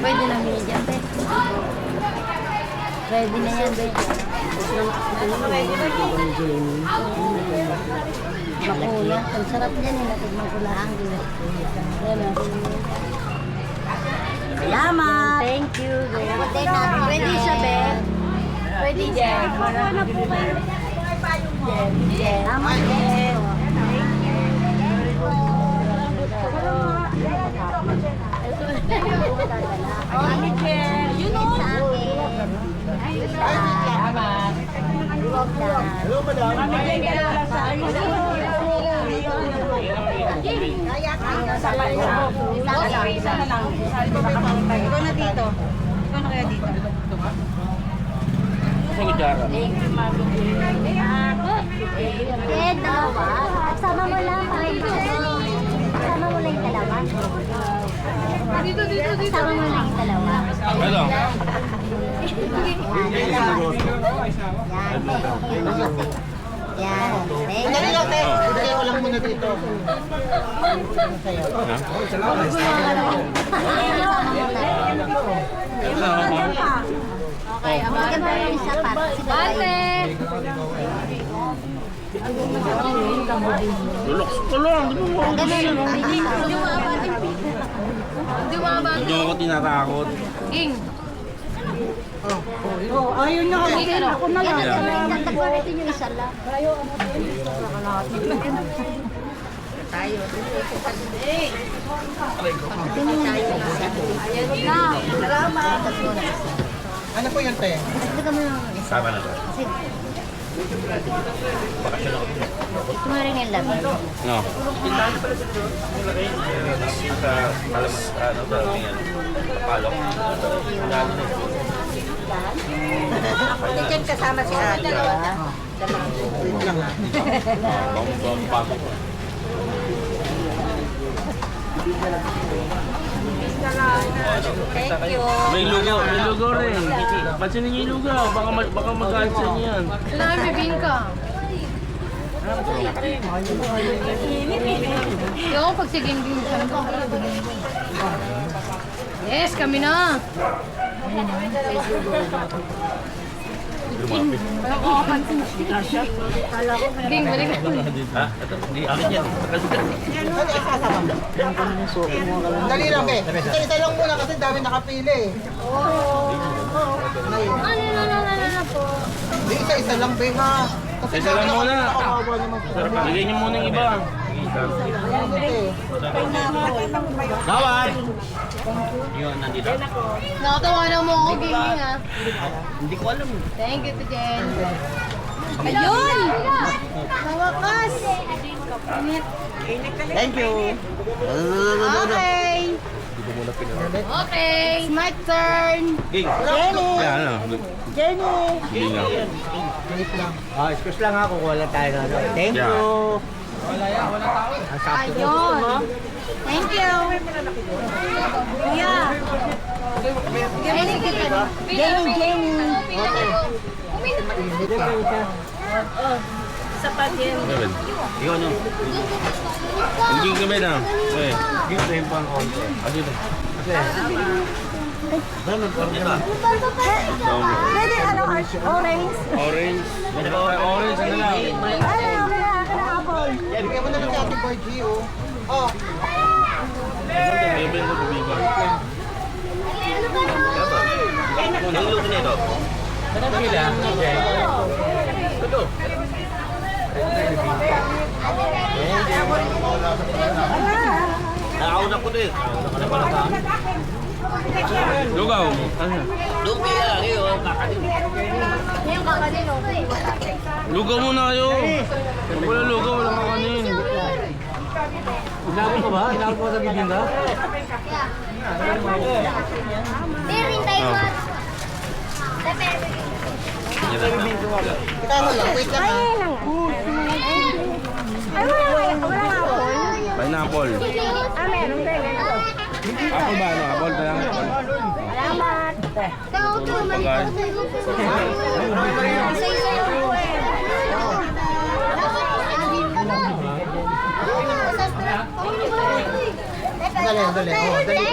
Pwede na media, be. Pwede na yan, be. Makuya. Ang sarap yan, natigman ko lang. Salamat! Thank you. Pwede siya, be. Pwede siya. Salamat, be. Hello, madam. Ikaw na dito. Ikaw na kaya dito. Sa kutsara. Eh, dalawa. Sama mo lang. Sama mo lang yung dalawa. Dito. Sama mo lang yung dalawa. Hello. Yan. Dali lang, te. Ibigay ko lang muna dito. Okay, abagay mo yung isa pa. Ate! Lulok ko lang. Di mo ako Hindi mo ba? Hindi ako tinatakot. King! Ayun na kami. Ako na Yan ang nagtagparitin yung isa lang. Ano po yun, te? Gusto ka mo yung isa. Sama na ba? Sige. Gusto mo rin yung labi. No. Sa alam ano ba yan? Palok. Diyan kasama si ate. Wait lang, ha. Bago ko. Thank you. May lugaw rin. Pansinin niyo yung lugaw. Baka mag-add sa inyo yan. Kailangan may bingka. Hindi ako pag siging bingka. Yes, kami na. King, balik ka. Ha? Ito, hindi. Akin yan. Dali lang, be. Isa lang muna kasi dami nakapili. Hindi, isa lang, be, ha. Kasi Isa lang muna. Nakawawa naman po. Bigay niyo muna yung iba. Te. Gawad! Yun, nandito. Nakatawanan mo ako, King, ha? Hindi ko alam. Thank you to Jen. Ayun! Nawakas! Thank you. Okay! Okay! Smart turn! Ging. Jenny! Yan, ano? Jenny! Ging nga. Wait lang. Excuse lang ako kung wala tayo na. Thank Yeah. you. Ayun! Thank you! Yeah! Jenny! Jenny! Gawin. Ikaw nyo. Hindi kami na. Eh. Give them pang konti. Ano yun? Pwede ano, orange? Orange. Orange. Ano lang? Apple. Bigyan mo na lang si Ate Boy G, oh. Oh. Bibili ko bibigan. Ang luto nito. Ano pila? Ito. Nakauna ko din. Ano pa lang? Lugaw. Lupi lang yun. Kakanin. Yung kakanin, okay. Lugaw muna kayo. Pag wala lugaw, walang kakanin. Inabot ko ba? Inabot ko sa bibinda? Meron tayo mga... Kita mo lang, wait lang, ha. Ay, wala nga po. Pineapple. Meron tayo. Apple ba? Ano? Apple tayo. Salamat. Ikaw, tuman. Guys. Isa-isa lang po eh. Dali, dali. Oh, dali.